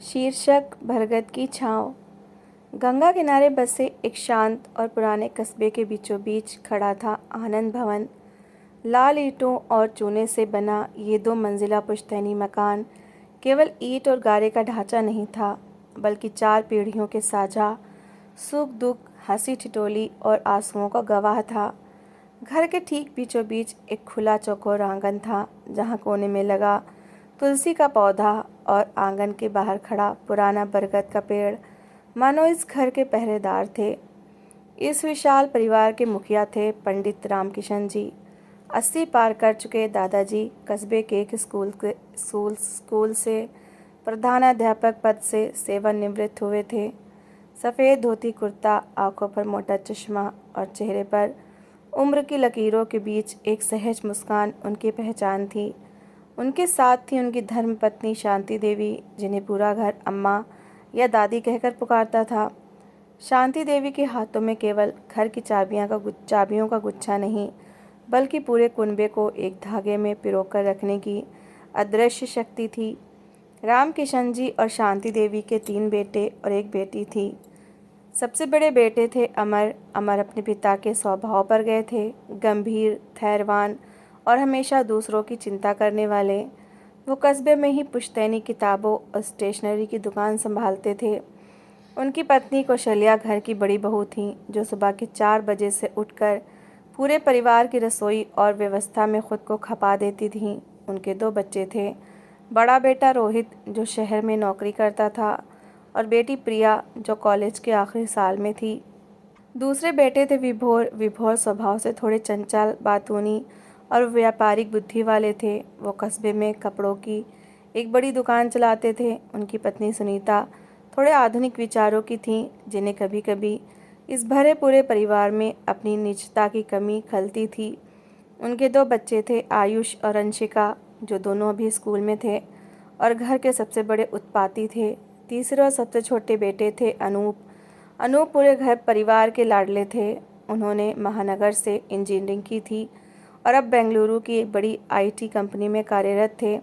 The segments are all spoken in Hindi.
शीर्षक भरगत की छाँव। गंगा किनारे बसे एक शांत और पुराने कस्बे के बीचों बीच खड़ा था आनंद भवन। लाल ईंटों और चूने से बना ये 2 मंजिला पुश्तैनी मकान केवल ईंट और गारे का ढांचा नहीं था, बल्कि 4 पीढ़ियों के साझा सुख दुख, हंसी ठिठोली और आंसुओं का गवाह था। घर के ठीक बीचों बीच एक खुला चौकोर आंगन था, जहाँ कोने में लगा तुलसी का पौधा और आंगन के बाहर खड़ा पुराना बरगद का पेड़ मानो इस घर के पहरेदार थे। इस विशाल परिवार के मुखिया थे पंडित रामकिशन जी। 80 पार कर चुके दादाजी कस्बे के एक स्कूल से प्रधानाध्यापक पद से सेवानिवृत्त हुए थे। सफ़ेद धोती कुर्ता, आंखों पर मोटा चश्मा और चेहरे पर उम्र की लकीरों के बीच एक सहज मुस्कान उनकी पहचान थी। उनके साथ थी उनकी धर्मपत्नी शांति देवी, जिन्हें पूरा घर अम्मा या दादी कहकर पुकारता था। शांति देवी के हाथों में केवल घर की चाबियों का गुच्छा नहीं, बल्कि पूरे कुनबे को एक धागे में पिरोकर रखने की अदृश्य शक्ति थी। रामकिशन जी और शांति देवी के 3 बेटे और एक बेटी थी। सबसे बड़े बेटे थे अमर। अमर अपने पिता के स्वभाव पर गए थे, गंभीर, धैर्यवान और हमेशा दूसरों की चिंता करने वाले। वो कस्बे में ही पुश्तैनी किताबों और स्टेशनरी की दुकान संभालते थे। उनकी पत्नी कौशल्या घर की बड़ी बहू थीं, जो सुबह के 4 बजे से उठकर पूरे परिवार की रसोई और व्यवस्था में खुद को खपा देती थीं। उनके 2 बच्चे थे, बड़ा बेटा रोहित, जो शहर में नौकरी करता था, और बेटी प्रिया, जो कॉलेज के आखिरी साल में थी। दूसरे बेटे थे विभोर। विभोर स्वभाव से थोड़े चंचल, बातूनी और व्यापारिक बुद्धि वाले थे। वो कस्बे में कपड़ों की एक बड़ी दुकान चलाते थे। उनकी पत्नी सुनीता थोड़े आधुनिक विचारों की थीं, जिन्हें कभी कभी इस भरे पूरे परिवार में अपनी निजता की कमी खलती थी। उनके 2 बच्चे थे, आयुष और अंशिका, जो दोनों अभी स्कूल में थे और घर के सबसे बड़े उत्पाती थे। तीसरे और सबसे छोटे बेटे थे अनूप। अनूप पूरे घर परिवार के लाडले थे। उन्होंने महानगर से इंजीनियरिंग की थी और अब बेंगलुरु की एक बड़ी आईटी कंपनी में कार्यरत थे।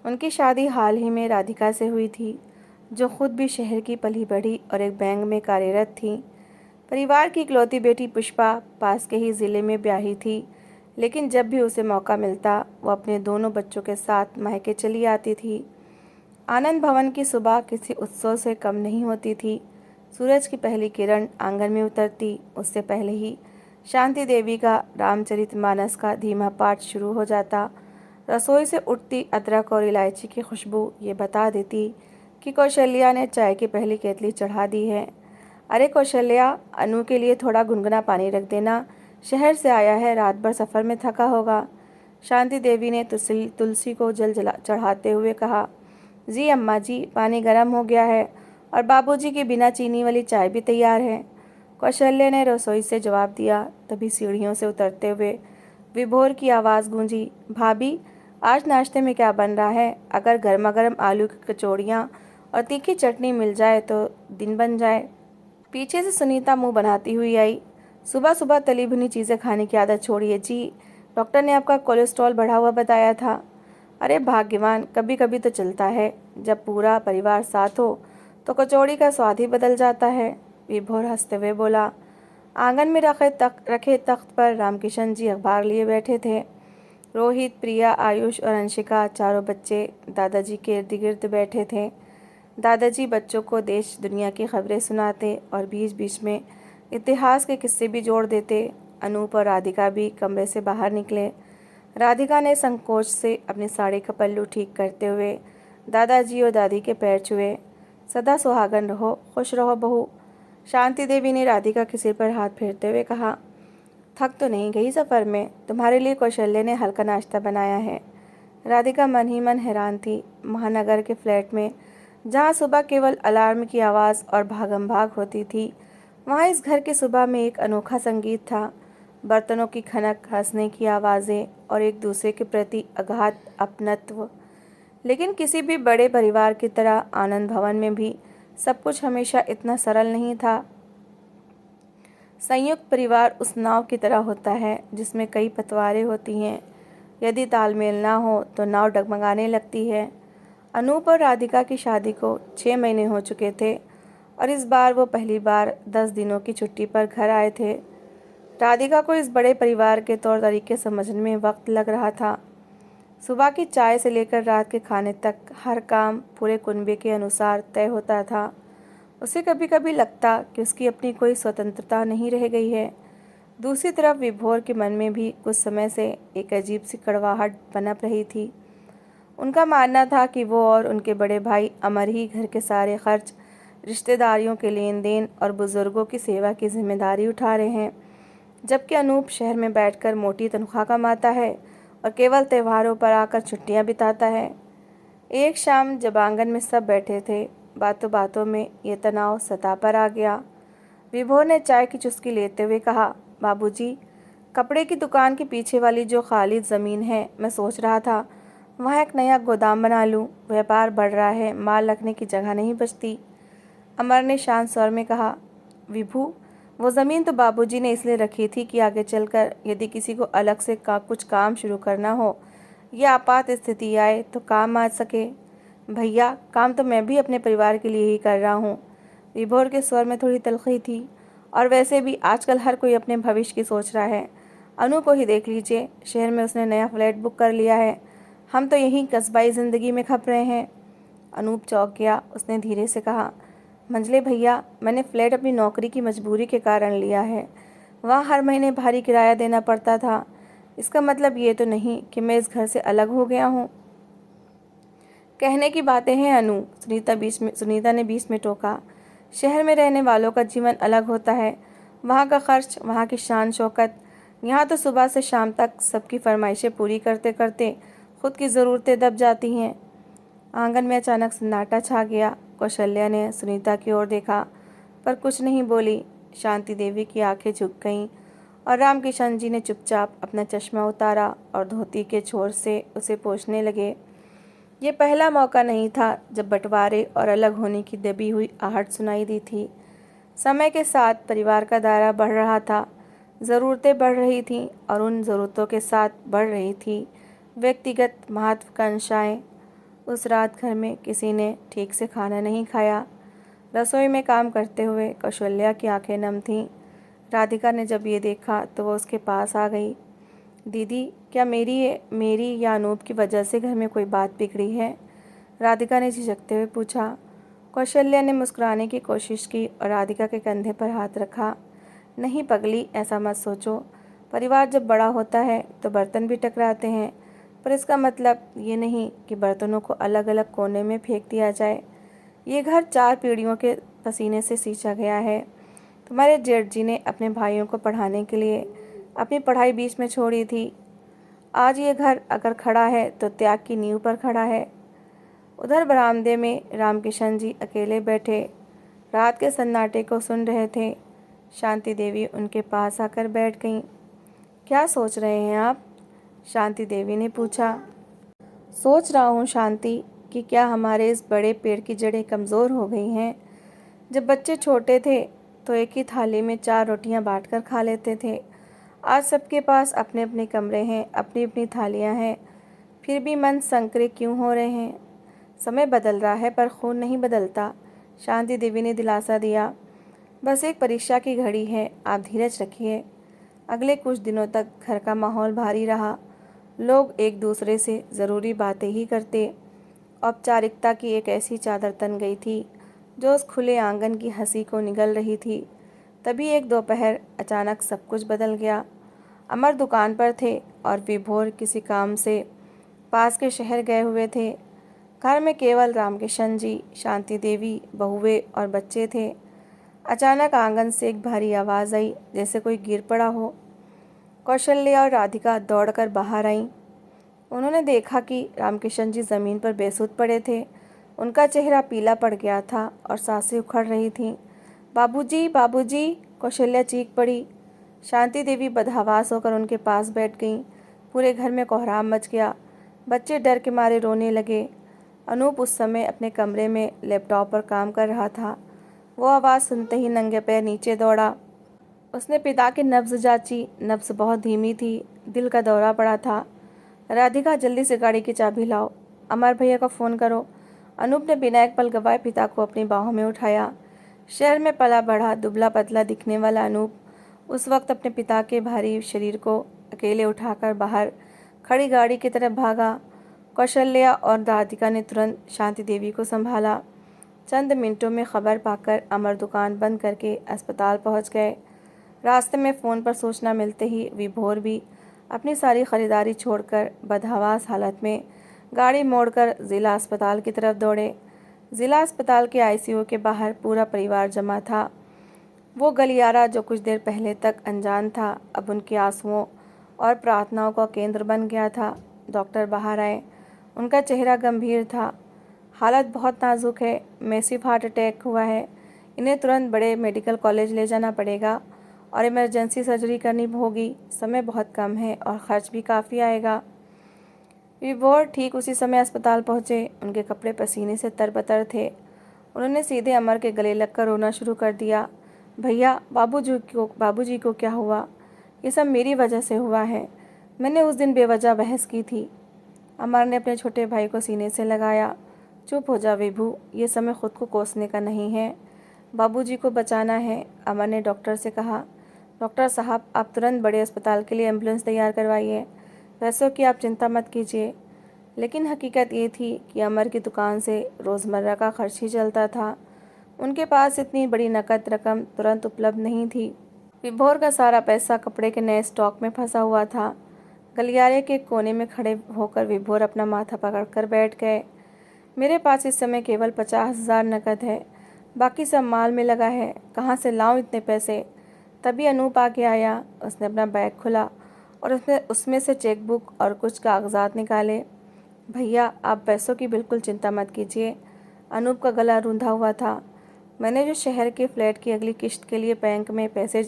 उनकी शादी हाल ही में राधिका से हुई थी, जो खुद भी शहर की पली बढ़ी और एक बैंक में कार्यरत थी। परिवार की इकलौती बेटी पुष्पा पास के ही ज़िले में ब्याही थी, लेकिन जब भी उसे मौका मिलता वो अपने दोनों बच्चों के साथ मायके चली आती थी। आनंद भवन की सुबह किसी उत्सव से कम नहीं होती थी। सूरज की पहली किरण आंगन में उतरती, उससे पहले ही शांति देवी का रामचरितमानस का धीमा पाठ शुरू हो जाता। रसोई से उठती अदरक और इलायची की खुशबू ये बता देती कि कौशल्या ने चाय की पहली केतली चढ़ा दी है। अरे कौशल्या, अनु के लिए थोड़ा गुनगुना पानी रख देना, शहर से आया है, रात भर सफ़र में थका होगा। शांति देवी ने तुलसी को जल चढ़ाते हुए कहा। जी अम्मा जी, पानी गर्म हो गया है और बाबूजी की बिना चीनी वाली चाय भी तैयार है, कौशल्या ने रसोई से जवाब दिया। तभी सीढ़ियों से उतरते हुए विभोर की आवाज़ गूंजी, भाभी, आज नाश्ते में क्या बन रहा है? अगर गर्मा गर्म आलू की कचौड़ियाँ और तीखी चटनी मिल जाए तो दिन बन जाए। पीछे से सुनीता मुंह बनाती हुई आई। सुबह सुबह तली भुनी चीज़ें खाने की आदत छोड़िए जी, डॉक्टर ने आपका कोलेस्ट्रॉल बढ़ा हुआ बताया था। अरे भाग्यवान, कभी कभी तो चलता है, जब पूरा परिवार साथ हो तो कचौड़ी का स्वाद ही बदल जाता है, विभोर हंसते हुए बोला। आंगन में रखे तख्त पर रामकिशन जी अखबार लिए बैठे थे। रोहित, प्रिया, आयुष और अंशिका, चारों बच्चे दादाजी के इर्द गिर्द बैठे थे। दादाजी बच्चों को देश दुनिया की खबरें सुनाते और बीच बीच में इतिहास के किस्से भी जोड़ देते। अनूप और राधिका भी कमरे से बाहर निकले। राधिका ने संकोच से अपनी साड़ी का पल्लू ठीक करते हुए दादाजी और दादी के पैर छुए। सदा सुहागन रहो, खुश रहो बहू, शांति देवी ने राधिका के सिर पर हाथ फेरते हुए कहा। थक तो नहीं गई सफ़र में? तुम्हारे लिए कौशल्या ने हल्का नाश्ता बनाया है। राधिका मन ही मन हैरान थी। महानगर के फ्लैट में, जहाँ सुबह केवल अलार्म की आवाज़ और भागम भाग होती थी, वहाँ इस घर की सुबह में एक अनोखा संगीत था। बर्तनों की खनक, हंसने की आवाज़ें और एक दूसरे के प्रति अगाध अपनत्व। लेकिन किसी भी बड़े परिवार की तरह आनंद भवन में भी सब कुछ हमेशा इतना सरल नहीं था। संयुक्त परिवार उस नाव की तरह होता है जिसमें कई पतवारें होती हैं। यदि तालमेल ना हो तो नाव डगमगाने लगती है। अनूप और राधिका की शादी को 6 महीने हो चुके थे और इस बार वो पहली बार 10 दिनों की छुट्टी पर घर आए थे। राधिका को इस बड़े परिवार के तौर तरीके समझने में वक्त लग रहा था। सुबह की चाय से लेकर रात के खाने तक हर काम पूरे कुनबे के अनुसार तय होता था। उसे कभी कभी लगता कि उसकी अपनी कोई स्वतंत्रता नहीं रह गई है। दूसरी तरफ विभोर के मन में भी कुछ समय से एक अजीब सी कड़वाहट पनप रही थी। उनका मानना था कि वो और उनके बड़े भाई अमर ही घर के सारे खर्च, रिश्तेदारियों के लेन देन और बुजुर्गों की सेवा की जिम्मेदारी उठा रहे हैं, जबकि अनूप शहर में बैठकर मोटी तनख्वाह कमाता है और केवल त्योहारों पर आकर छुट्टियां बिताता है। एक शाम जब आंगन में सब बैठे थे, बातों बातों में ये तनाव सतह पर आ गया। विभोर ने चाय की चुस्की लेते हुए कहा, बाबूजी, कपड़े की दुकान के पीछे वाली जो खाली ज़मीन है, मैं सोच रहा था वहाँ एक नया गोदाम बना लूँ। व्यापार बढ़ रहा है, माल रखने की जगह नहीं बचती। अमर ने शांत स्वर में कहा, विभू, वो ज़मीन तो बाबूजी ने इसलिए रखी थी कि आगे चलकर यदि किसी को अलग से कुछ काम शुरू करना हो या आपात स्थिति आए तो काम आ सके। भैया, काम तो मैं भी अपने परिवार के लिए ही कर रहा हूँ। विभोर के स्वर में थोड़ी तलखी थी। और वैसे भी आजकल हर कोई अपने भविष्य की सोच रहा है। अनु को ही देख लीजिए, शहर में उसने नया फ्लैट बुक कर लिया है। हम तो यहीं कस्बाई ज़िंदगी में खप रहे हैं। अनूप चौंक गया। उसने धीरे से कहा, मंझले भैया, मैंने फ्लैट अपनी नौकरी की मजबूरी के कारण लिया है। वहाँ हर महीने भारी किराया देना पड़ता था। इसका मतलब ये तो नहीं कि मैं इस घर से अलग हो गया हूँ। कहने की बातें हैं अनु, सुनीता ने बीच में टोका। शहर में रहने वालों का जीवन अलग होता है। वहाँ का खर्च, वहाँ की शान शौकत। यहाँ तो सुबह से शाम तक सबकी फरमाइशें पूरी करते करते खुद की ज़रूरतें दब जाती हैं। आंगन में अचानक सन्नाटा छा गया। कौशल्या ने सुनीता की ओर देखा पर कुछ नहीं बोली। शांति देवी की आंखें झुक गईं और रामकिशन जी ने चुपचाप अपना चश्मा उतारा और धोती के छोर से उसे पोंछने लगे। ये पहला मौका नहीं था जब बंटवारे और अलग होने की दबी हुई आहट सुनाई दी थी। समय के साथ परिवार का दायरा बढ़ रहा था, ज़रूरतें बढ़ रही थीं और उन ज़रूरतों के साथ बढ़ रही थी व्यक्तिगत महत्वाकांक्षाएं। उस रात घर में किसी ने ठीक से खाना नहीं खाया। रसोई में काम करते हुए कौशल्या की आंखें नम थीं। राधिका ने जब ये देखा तो वो उसके पास आ गई। दीदी, क्या मेरी या अनूप की वजह से घर में कोई बात बिगड़ी है? राधिका ने झिझकते हुए पूछा। कौशल्या ने मुस्कुराने की कोशिश की और राधिका के कंधे पर हाथ रखा। नहीं पगली, ऐसा मत सोचो। परिवार जब बड़ा होता है तो बर्तन भी टकराते हैं, पर इसका मतलब ये नहीं कि बर्तनों को अलग अलग कोने में फेंक दिया जाए। ये घर 4 पीढ़ियों के पसीने से सींचा गया है। तुम्हारे जेठ जी ने अपने भाइयों को पढ़ाने के लिए अपनी पढ़ाई बीच में छोड़ी थी। आज ये घर अगर खड़ा है तो त्याग की नींव पर खड़ा है। उधर बरामदे में रामकिशन जी अकेले बैठे रात के सन्नाटे को सुन रहे थे। शांति देवी उनके पास आकर बैठ गईं। क्या सोच रहे हैं आप? शांति देवी ने पूछा। सोच रहा हूँ शांति, कि क्या हमारे इस बड़े पेड़ की जड़ें कमज़ोर हो गई हैं। जब बच्चे छोटे थे तो एक ही थाली में 4 रोटियां बांटकर खा लेते थे। आज सबके पास अपने अपने कमरे हैं, अपनी अपनी थालियां हैं, फिर भी मन संकरे क्यों हो रहे हैं? समय बदल रहा है पर खून नहीं बदलता। शांति देवी ने दिलासा दिया। बस एक परीक्षा की घड़ी है, आप धीरज रखिए। अगले कुछ दिनों तक घर का माहौल भारी रहा। लोग एक दूसरे से ज़रूरी बातें ही करते। औपचारिकता की एक ऐसी चादर तन गई थी जो उस खुले आंगन की हंसी को निगल रही थी। तभी एक दोपहर अचानक सब कुछ बदल गया। अमर दुकान पर थे और विभोर किसी काम से पास के शहर गए हुए थे। घर में केवल रामकिशन जी, शांति देवी, बहुएं और बच्चे थे। अचानक आंगन से एक भारी आवाज़ आई, जैसे कोई गिर पड़ा हो। कौशल्या और राधिका दौड़कर बाहर आईं। उन्होंने देखा कि रामकिशन जी ज़मीन पर बेसुध पड़े थे। उनका चेहरा पीला पड़ गया था और सांसें उखड़ रही थीं। बाबूजी, बाबूजी, कौशल्या चीख पड़ी। शांति देवी बदहवास होकर उनके पास बैठ गईं। पूरे घर में कोहराम मच गया। बच्चे डर के मारे रोने लगे। अनूप उस समय अपने कमरे में लैपटॉप पर काम कर रहा था। वो आवाज़ सुनते ही नंगे पैर नीचे दौड़ा। उसने पिता की नब्ज़ जांची। नब्ज़ बहुत धीमी थी, दिल का दौरा पड़ा था। राधिका, जल्दी से गाड़ी की चाबी लाओ। अमर भैया को फ़ोन करो। अनूप ने बिना एक पल गवाए पिता को अपनी बाहों में उठाया। शहर में पला बढ़ा दुबला पतला दिखने वाला अनूप उस वक्त अपने पिता के भारी शरीर को अकेले उठाकर बाहर खड़ी गाड़ी की तरफ भागा। कौशल्या और राधिका ने तुरंत शांति देवी को संभाला। चंद मिनटों में खबर पाकर अमर दुकान बंद करके अस्पताल पहुंच गए। रास्ते में फ़ोन पर सूचना मिलते ही विभोर भी अपनी सारी खरीदारी छोड़कर बदहवास हालत में गाड़ी मोड़कर ज़िला अस्पताल की तरफ दौड़े। ज़िला अस्पताल के आईसीयू के बाहर पूरा परिवार जमा था। वो गलियारा जो कुछ देर पहले तक अनजान था अब उनके आंसुओं और प्रार्थनाओं का केंद्र बन गया था। डॉक्टर बाहर आए। उनका चेहरा गंभीर था। हालत बहुत नाजुक है, मैसिव हार्ट अटैक हुआ है, इन्हें तुरंत बड़े मेडिकल कॉलेज ले जाना पड़ेगा और इमरजेंसी सर्जरी करनी होगी। समय बहुत कम है और ख़र्च भी काफ़ी आएगा। विभोर ठीक उसी समय अस्पताल पहुँचे। उनके कपड़े पसीने से तरबतर थे। उन्होंने सीधे अमर के गले लगकर रोना शुरू कर दिया। भैया, बाबूजी को क्या हुआ? ये सब मेरी वजह से हुआ है। मैंने उस दिन बेवजह बहस की थी। अमर ने अपने छोटे भाई को सीने से लगाया। चुप हो जा विभू, ये समय खुद को कोसने का नहीं है। बाबूजी को बचाना है, अमर ने डॉक्टर से कहा। डॉक्टर साहब, आप तुरंत बड़े अस्पताल के लिए एम्बुलेंस तैयार करवाइए। पैसों की आप चिंता मत कीजिए। लेकिन हकीकत ये थी कि अमर की दुकान से रोज़मर्रा का खर्च ही चलता था। उनके पास इतनी बड़ी नकद रकम तुरंत उपलब्ध नहीं थी। विभोर का सारा पैसा कपड़े के नए स्टॉक में फंसा हुआ था। गलियारे के कोने में खड़े होकर विभोर अपना माथा पकड़कर बैठ गए। मेरे पास इस समय केवल 50,000 नकद है, बाकी सब माल में लगा है। कहाँ से लाऊं इतने पैसे? तभी अनूप आके आया। उसने अपना बैग खुला और उसमें से चेकबुक और कुछ कागजात निकाले। भैया, आप पैसों की बिल्कुल चिंता मत कीजिए। अनूप का गला रूंधा हुआ था। मैंने जो शहर के फ्लैट की अगली किश्त के लिए बैंक में पैसे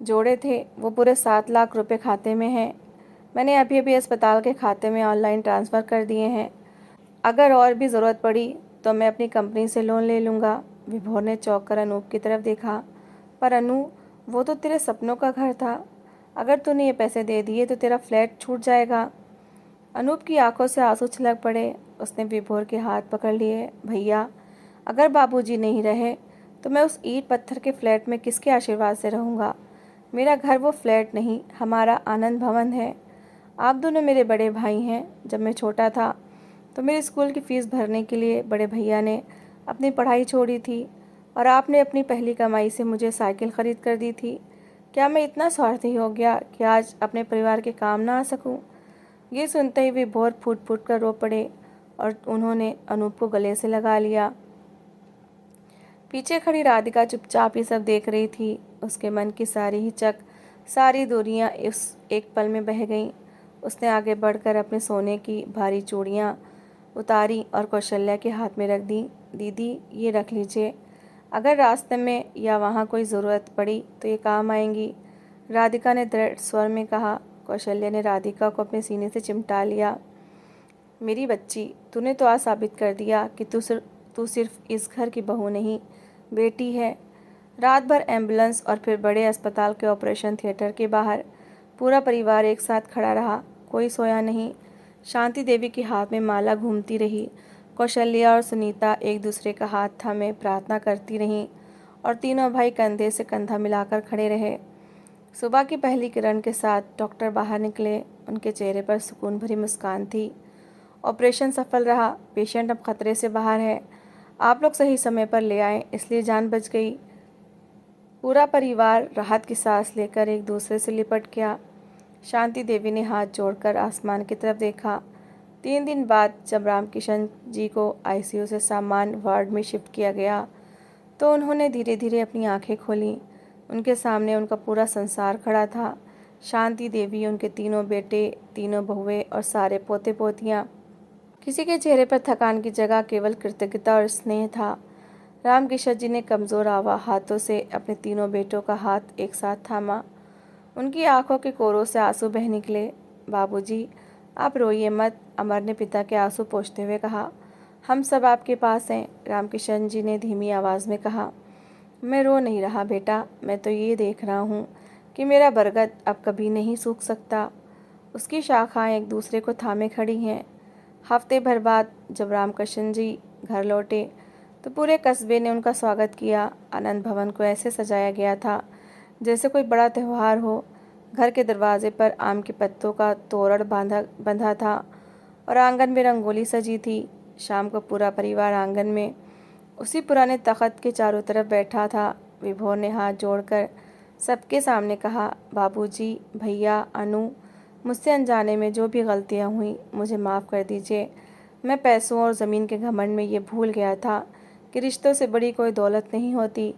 जोड़े थे वो पूरे 7 लाख रुपए खाते में हैं। मैंने अभी अभी अस्पताल के खाते में ऑनलाइन ट्रांसफ़र कर दिए हैं। अगर और भी ज़रूरत पड़ी तो मैं अपनी कंपनी से लोन ले लूँगा। विभोर ने चौंक कर अनूप की तरफ देखा। पर अनु, वो तो तेरे सपनों का घर था। अगर तूने ये पैसे दे दिए तो तेरा फ्लैट छूट जाएगा। अनूप की आंखों से आंसू छलक पड़े। उसने विभोर के हाथ पकड़ लिए। भैया, अगर बाबूजी नहीं रहे तो मैं उस ईंट पत्थर के फ्लैट में किसके आशीर्वाद से रहूँगा? मेरा घर वो फ्लैट नहीं, हमारा आनंद भवन है। आप दोनों मेरे बड़े भाई हैं। जब मैं छोटा था तो मेरे स्कूल की फ़ीस भरने के लिए बड़े भैया ने अपनी पढ़ाई छोड़ी थी और आपने अपनी पहली कमाई से मुझे साइकिल ख़रीद कर दी थी। क्या मैं इतना स्वार्थी हो गया कि आज अपने परिवार के काम ना आ सकूं? ये सुनते ही वे बहुत फूट फूट कर रो पड़े और उन्होंने अनूप को गले से लगा लिया। पीछे खड़ी राधिका चुपचाप ये सब देख रही थी। उसके मन की सारी हिचक, सारी दूरियां इस एक पल में बह गईं। उसने आगे बढ़कर अपने सोने की भारी चूड़ियाँ उतारी और कौशल्या के हाथ में रख दी। दीदी, ये रख लीजिए। अगर रास्ते में या वहाँ कोई ज़रूरत पड़ी तो ये काम आएंगी, राधिका ने दृढ़ स्वर में कहा। कौशल्या ने राधिका को अपने सीने से चिमटा लिया। मेरी बच्ची, तूने तो आज साबित कर दिया कि तू सिर्फ इस घर की बहू नहीं, बेटी है। रात भर एम्बुलेंस और फिर बड़े अस्पताल के ऑपरेशन थिएटर के बाहर पूरा परिवार एक साथ खड़ा रहा। कोई सोया नहीं। शांति देवी के हाथ में माला घूमती रही। कौशल्या और सुनीता एक दूसरे का हाथ थामे प्रार्थना करती रहीं और तीनों भाई कंधे से कंधा मिलाकर खड़े रहे। सुबह की पहली किरण के साथ डॉक्टर बाहर निकले। उनके चेहरे पर सुकून भरी मुस्कान थी। ऑपरेशन सफल रहा। पेशेंट अब खतरे से बाहर है। आप लोग सही समय पर ले आए, इसलिए जान बच गई। पूरा परिवार राहत की सांस लेकर एक दूसरे से लिपट गया। शांति देवी ने हाथ जोड़कर आसमान की तरफ देखा। 3 दिन बाद जब रामकिशन जी को आईसीयू से सामान्य वार्ड में शिफ्ट किया गया तो उन्होंने धीरे धीरे अपनी आंखें खोलीं। उनके सामने उनका पूरा संसार खड़ा था। शांति देवी, उनके तीनों बेटे, तीनों बहुएं और सारे पोते पोतियाँ। किसी के चेहरे पर थकान की जगह केवल कृतज्ञता और स्नेह था। रामकिशन जी ने कमज़ोर आवा हाथों से अपने तीनों बेटों का हाथ एक साथ थामा। उनकी आंखों के कोरों से आंसू बह निकले। बाबूजी, आप रोइए मत, अमर ने पिता के आंसू पोंछते हुए कहा। हम सब आपके पास हैं, रामकिशन जी ने धीमी आवाज़ में कहा। मैं रो नहीं रहा बेटा, मैं तो ये देख रहा हूँ कि मेरा बरगद अब कभी नहीं सूख सकता। उसकी शाखाएं एक दूसरे को थामे खड़ी हैं। हफ्ते भर बाद जब रामकिशन जी घर लौटे तो पूरे कस्बे ने उनका स्वागत किया। आनंद भवन को ऐसे सजाया गया था जैसे कोई बड़ा त्यौहार हो। घर के दरवाजे पर आम के पत्तों का तोरण बंधा था और आंगन में रंगोली सजी थी। शाम को पूरा परिवार आंगन में उसी पुराने तख्त के चारों तरफ बैठा था। विभोर ने हाथ जोड़कर सबके सामने कहा, बाबूजी, भैया, अनु, मुझसे अनजाने में जो भी गलतियां हुई मुझे माफ़ कर दीजिए। मैं पैसों और ज़मीन के घमंड में ये भूल गया था कि रिश्तों से बड़ी कोई दौलत नहीं होती।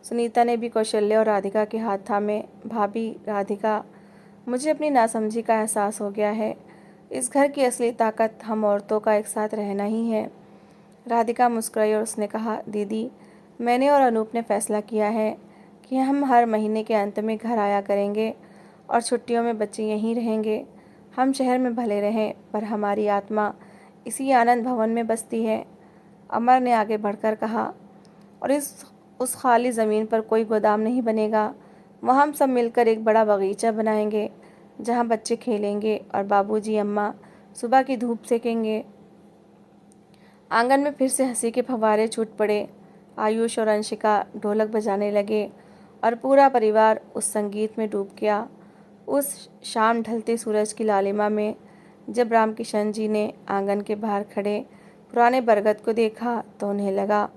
सुनीता ने भी कौशल्या और राधिका के हाथ थामे। भाभी, राधिका, मुझे अपनी नासमझी का एहसास हो गया है। इस घर की असली ताकत हम औरतों का एक साथ रहना ही है। राधिका मुस्कुराई और उसने कहा, दीदी, मैंने और अनूप ने फैसला किया है कि हम हर महीने के अंत में घर आया करेंगे और छुट्टियों में बच्चे यहीं रहेंगे। हम शहर में भले रहें पर हमारी आत्मा इसी आनंद भवन में बसती है। अमर ने आगे बढ़कर कहा, और उस खाली ज़मीन पर कोई गोदाम नहीं बनेगा। वहाँ हम सब मिलकर एक बड़ा बगीचा बनाएंगे जहाँ बच्चे खेलेंगे और बाबूजी अम्मा सुबह की धूप सेकेंगे। आंगन में फिर से हंसी के फव्वारे छूट पड़े। आयुष और अंशिका ढोलक बजाने लगे और पूरा परिवार उस संगीत में डूब गया। उस शाम ढलते सूरज की लालिमा में जब रामकिशन जी ने आंगन के बाहर खड़े पुराने बरगद को देखा तो उन्हें लगा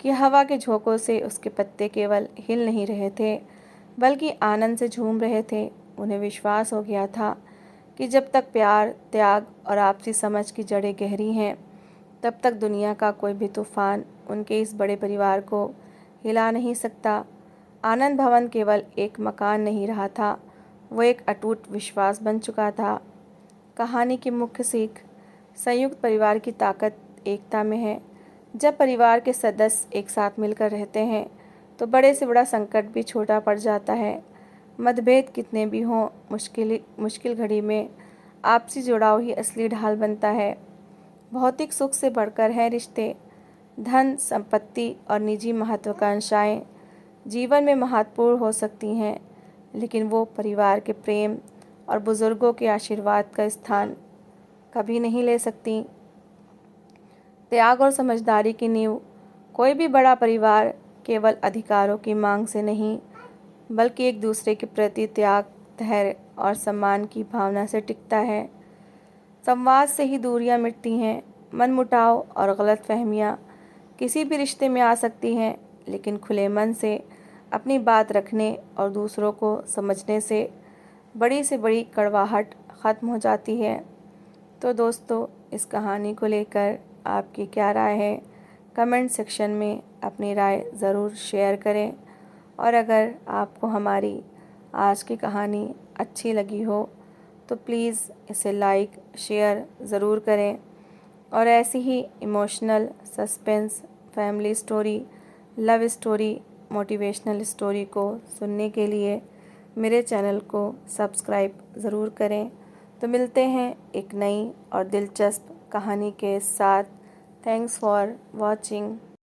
कि हवा के झोंकों से उसके पत्ते केवल हिल नहीं रहे थे बल्कि आनंद से झूम रहे थे। उन्हें विश्वास हो गया था कि जब तक प्यार, त्याग और आपसी समझ की जड़ें गहरी हैं तब तक दुनिया का कोई भी तूफान उनके इस बड़े परिवार को हिला नहीं सकता। आनंद भवन केवल एक मकान नहीं रहा था, वो एक अटूट विश्वास बन चुका था। कहानी की मुख्य सीख, संयुक्त परिवार की ताकत एकता में है। जब परिवार के सदस्य एक साथ मिलकर रहते हैं तो बड़े से बड़ा संकट भी छोटा पड़ जाता है। मतभेद कितने भी हों, मुश्किल घड़ी में आपसी जुड़ाव ही असली ढाल बनता है। भौतिक सुख से बढ़कर हैं रिश्ते। धन, संपत्ति और निजी महत्वाकांक्षाएं जीवन में महत्वपूर्ण हो सकती हैं, लेकिन वो परिवार के प्रेम और बुजुर्गों के आशीर्वाद का स्थान कभी नहीं ले सकती। त्याग और समझदारी की नींव, कोई भी बड़ा परिवार केवल अधिकारों की मांग से नहीं बल्कि एक दूसरे के प्रति त्याग, धैर्य और सम्मान की भावना से टिकता है। संवाद से ही दूरियां मिटती हैं। मनमुटाव और गलतफहमियां किसी भी रिश्ते में आ सकती हैं, लेकिन खुले मन से अपनी बात रखने और दूसरों को समझने से बड़ी से बड़ी कड़वाहट ख़त्म हो जाती है। तो दोस्तों, इस कहानी को लेकर आपकी क्या राय है? कमेंट सेक्शन में अपनी राय ज़रूर शेयर करें। और अगर आपको हमारी आज की कहानी अच्छी लगी हो तो प्लीज़ इसे लाइक, शेयर ज़रूर करें। और ऐसी ही emotional, suspense, family story, love story, motivational story को सुनने के लिए मेरे चैनल को सब्सक्राइब ज़रूर करें। तो मिलते हैं एक नई और दिलचस्प कहानी के साथ। Thanks for watching.